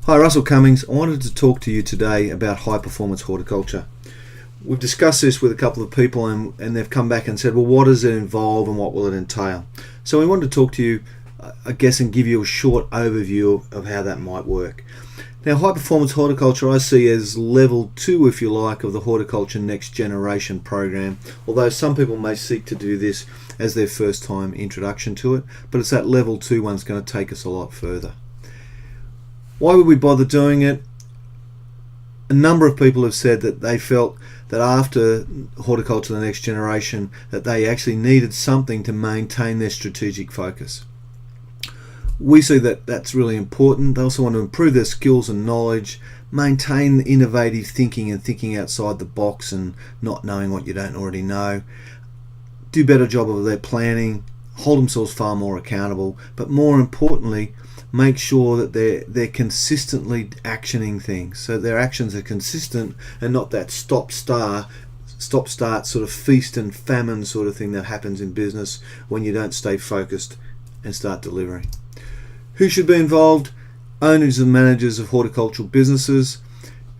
Hi, Russell Cummings. I wanted to talk to you today about high performance horticulture. We've discussed this with a couple of people and they've come back and said, well, what does it involve and what will it entail? So we wanted to talk to you, I guess, and give you a short overview of how that might work. Now, high performance horticulture I see as level 2, if you like, of the Horticulture Next Generation program, although some people may seek to do this as their first time introduction to it, but it's that level 2 one's going to take us a lot further. Why would we bother doing it? A number of people have said that they felt that after Horticulture the Next Generation that they actually needed something to maintain their strategic focus. We see that that's really important. They also want to improve their skills and knowledge, maintain innovative thinking and thinking outside the box and not knowing what you don't already know, do a better job of their planning, hold themselves far more accountable, but more importantly, make sure that they're consistently actioning things, so their actions are consistent and not that stop-start sort of feast and famine sort of thing that happens in business when you don't stay focused and start delivering. Who should be involved? Owners and managers of horticultural businesses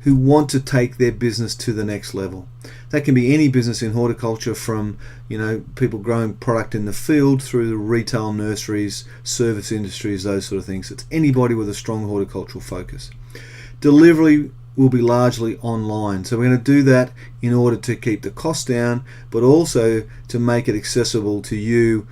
who want to take their business to the next level. That can be any business in horticulture, from people growing product in the field through the retail, nurseries, service industries, those sort of things. It's anybody with a strong horticultural focus. Delivery will be largely online, so we're going to do that in order to keep the cost down, but also to make it accessible to you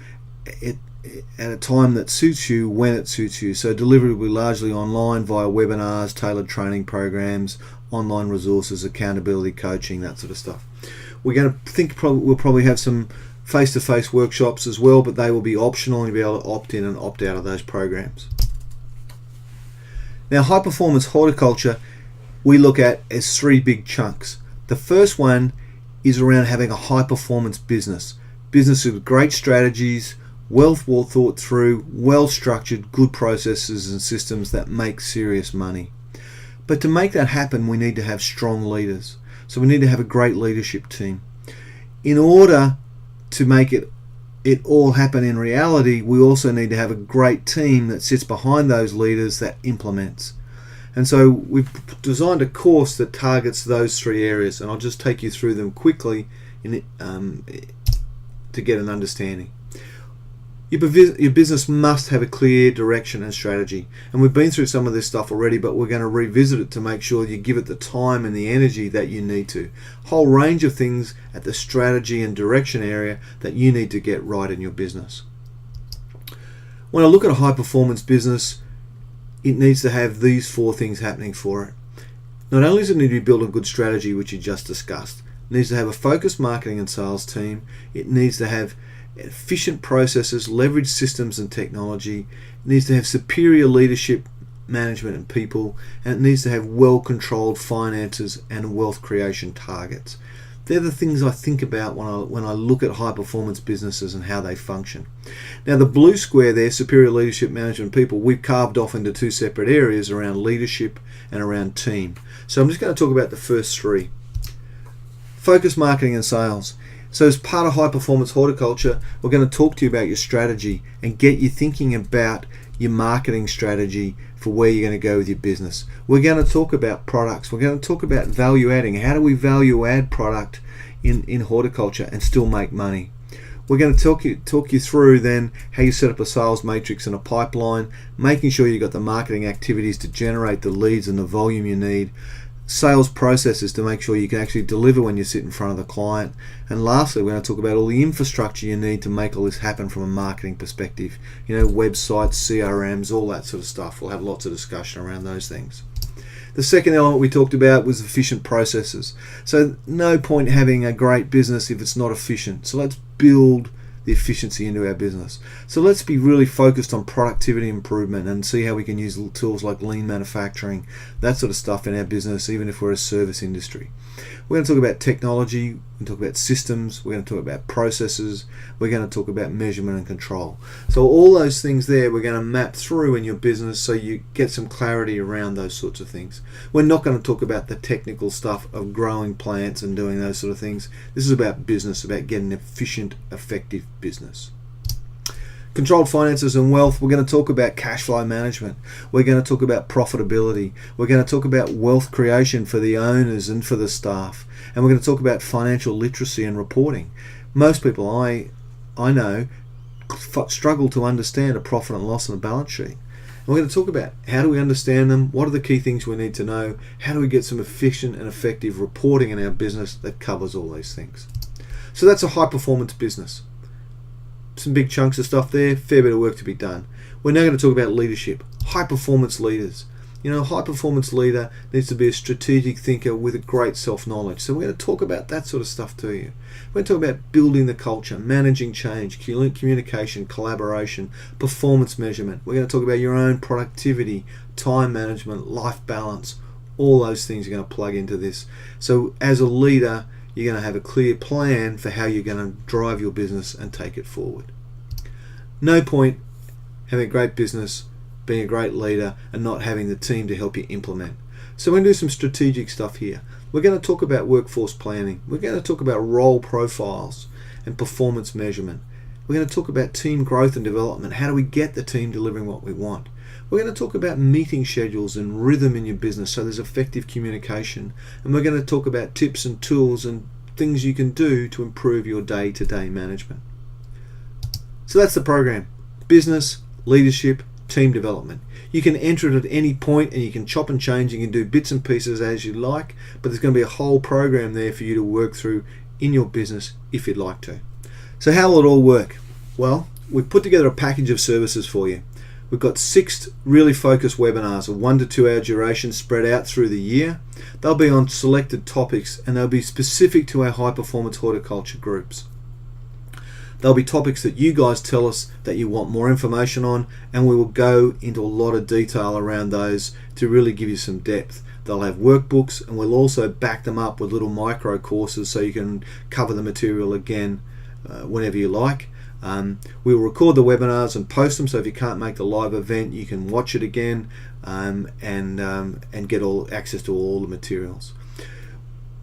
at a time that suits you, when it suits you. So delivery will be largely online via webinars, tailored training programs, online resources, accountability coaching, that sort of stuff. We're going to we'll probably have some face-to-face workshops as well, but they will be optional and you'll be able to opt in and opt out of those programs. Now, high performance horticulture we look at as 3 big chunks. The first one is around having a high performance business with great strategies, well thought through, well structured, good processes and systems that make serious money. But to make that happen, we need to have strong leaders. So we need to have a great leadership team. In order to make it all happen in reality, we also need to have a great team that sits behind those leaders that implements. And so we've designed a course that targets those 3 areas, and I'll just take you through them quickly to get an understanding. Your business must have a clear direction and strategy, and we've been through some of this stuff already, but we're going to revisit it to make sure you give it the time and the energy that you need to. Whole range of things at the strategy and direction area that you need to get right in your business. When I look at a high performance business, it needs to have these 4 things happening for it. Not only does it need to build a good strategy, which you just discussed, it needs to have a focused marketing and sales team, it needs to have efficient processes, leverage systems and technology, it needs to have superior leadership, management and people, and it needs to have well-controlled finances and wealth creation targets. They're the things I think about when I look at high-performance businesses and how they function. Now, the blue square there, superior leadership, management, people, we've carved off into 2 separate areas around leadership and around team. So I'm just going to talk about the first 3. Focus, marketing and sales. So as part of high performance horticulture, we're going to talk to you about your strategy and get you thinking about your marketing strategy for where you're going to go with your business. We're going to talk about products. We're going to talk about value adding. How do we value add product in horticulture and still make money? We're going to talk you through then how you set up a sales matrix and a pipeline, making sure you've got the marketing activities to generate the leads and the volume you need, sales processes to make sure you can actually deliver when you sit in front of the client, and lastly we're going to talk about all the infrastructure you need to make all this happen from a marketing perspective, websites, CRMs, all that sort of stuff. We'll have lots of discussion around those things. The second element we talked about was efficient processes. So no point having a great business if it's not efficient. So let's build the efficiency into our business. So let's be really focused on productivity improvement and see how we can use tools like lean manufacturing, that sort of stuff in our business, even if we're a service industry. We're going to talk about technology, we're going to talk about systems, we're going to talk about processes, we're going to talk about measurement and control. So all those things there we're going to map through in your business so you get some clarity around those sorts of things. We're not going to talk about the technical stuff of growing plants and doing those sort of things. This is about business, about getting efficient, effective business. Controlled finances and wealth, we're going to talk about cash flow management. We're going to talk about profitability. We're going to talk about wealth creation for the owners and for the staff. And we're going to talk about financial literacy and reporting. Most people I know struggle to understand a profit and loss and a balance sheet. And we're going to talk about how do we understand them, what are the key things we need to know, how do we get some efficient and effective reporting in our business that covers all these things. So that's a high performance business. Some big chunks of stuff there, fair bit of work to be done. We're now going to talk about leadership, high performance leaders. You know, a high performance leader needs to be a strategic thinker with a great self-knowledge. So we're going to talk about that sort of stuff to you. We're going to talk about building the culture, managing change, communication, collaboration, performance measurement. We're going to talk about your own productivity, time management, life balance. All those things are going to plug into this. So as a leader, you're going to have a clear plan for how you're going to drive your business and take it forward. No point having a great business, being a great leader, and not having the team to help you implement. So we're going to do some strategic stuff here. We're going to talk about workforce planning. We're going to talk about role profiles and performance measurement. We're going to talk about team growth and development. How do we get the team delivering what we want? We're going to talk about meeting schedules and rhythm in your business so there's effective communication. And we're going to talk about tips and tools and things you can do to improve your day-to-day management. So that's the program. Business, leadership, team development. You can enter it at any point and you can chop and change. You can do bits and pieces as you like, but there's going to be a whole program there for you to work through in your business if you'd like to. So how will it all work? Well, we've put together a package of services for you. We've got 6 really focused webinars of 1 to 2 hour duration spread out through the year. They'll be on selected topics and they'll be specific to our high performance horticulture groups. There'll be topics that you guys tell us that you want more information on, and we will go into a lot of detail around those to really give you some depth. They'll have workbooks and we'll also back them up with little micro courses so you can cover the material again whenever you like. We'll record the webinars and post them, so if you can't make the live event you can watch it again and get all access to all the materials.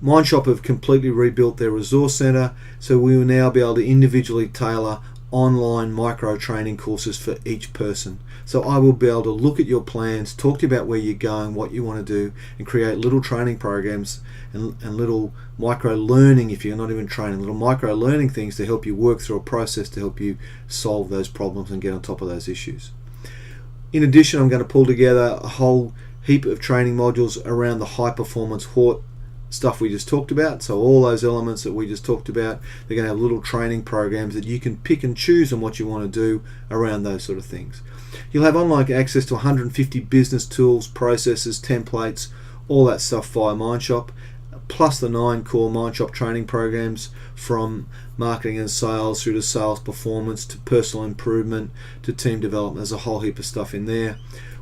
Mindshop have completely rebuilt their resource center, so we will now be able to individually tailor online micro training courses for each person. So I will be able to look at your plans, talk to you about where you're going, what you want to do, and create little training programs and little micro learning, if you're not even training, little micro learning things to help you work through a process to help you solve those problems and get on top of those issues. In addition, I'm going to pull together a whole heap of training modules around the high performance hort stuff we just talked about. So all those elements that we just talked about, they're going to have little training programs that you can pick and choose on what you want to do around those sort of things. You'll have online access to 150 business tools, processes, templates, all that stuff via Mindshop, plus the 9 core Mindshop training programs from marketing and sales through to sales performance to personal improvement to team development. There's a whole heap of stuff in there.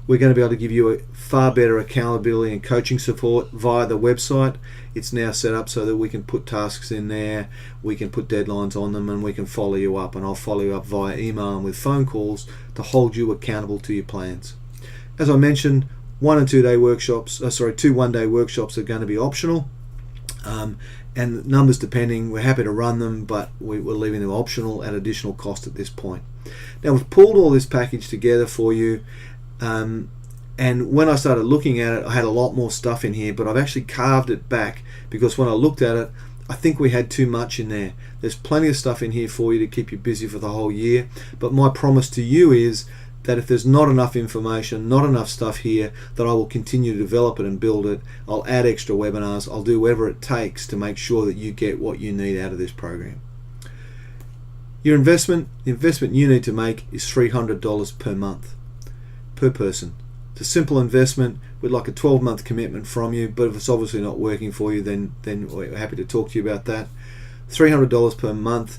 We're going to be able to give you a far better accountability and coaching support via the website. It's now set up so that we can put tasks in there, we can put deadlines on them, and we can follow you up. And I'll follow you up via email and with phone calls to hold you accountable to your plans. As I mentioned, 1 and 2 day workshops, 2 one-day workshops are going to be optional. And numbers depending, we're happy to run them, but we're leaving them optional at additional cost at this point. Now we've pulled all this package together for you. And when I started looking at it, I had a lot more stuff in here, but I've actually carved it back because when I looked at it, I think we had too much in there. There's plenty of stuff in here for you to keep you busy for the whole year, but my promise to you is that if there's not enough information, not enough stuff here, that I will continue to develop it and build it. I'll add extra webinars. I'll do whatever it takes to make sure that you get what you need out of this program. The investment you need to make is $300 per month, per person. It's a simple investment. We'd like a 12-month commitment from you, but if it's obviously not working for you, then we're happy to talk to you about that. $300 per month,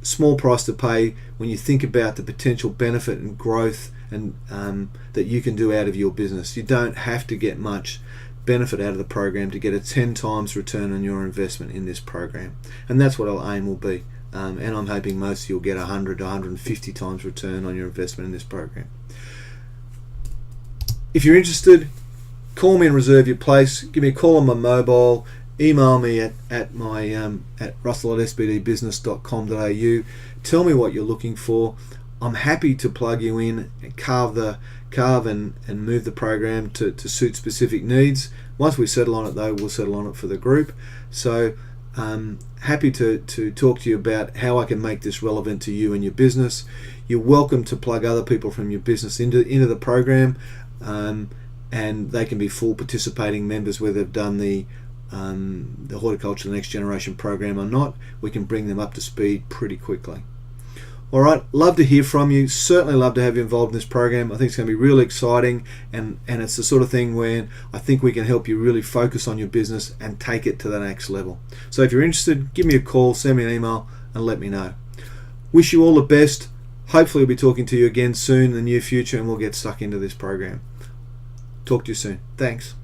small price to pay when you think about the potential benefit and growth and that you can do out of your business. You don't have to get much benefit out of the program to get a 10 times return on your investment in this program, and that's what our aim will be. And I'm hoping most of you will get 100 to 150 times return on your investment in this program. If you're interested, call me and reserve your place. Give me a call on my mobile. Email me at russell@sbdbusiness.com.au. Tell me what you're looking for. I'm happy to plug you in and carve and move the program to suit specific needs. Once we settle on it though, we'll settle on it for the group. So happy to talk to you about how I can make this relevant to you and your business. You're welcome to plug other people from your business into the program, and they can be full participating members whether they've done the Horticulture the Next Generation program or not. We can bring them up to speed pretty quickly. All right, love to hear from you. Certainly love to have you involved in this program. I think it's going to be really exciting, and it's the sort of thing where I think we can help you really focus on your business and take it to the next level. So if you're interested, give me a call, send me an email, and let me know. Wish you all the best. Hopefully, we'll be talking to you again soon in the near future, and we'll get stuck into this program. Talk to you soon. Thanks.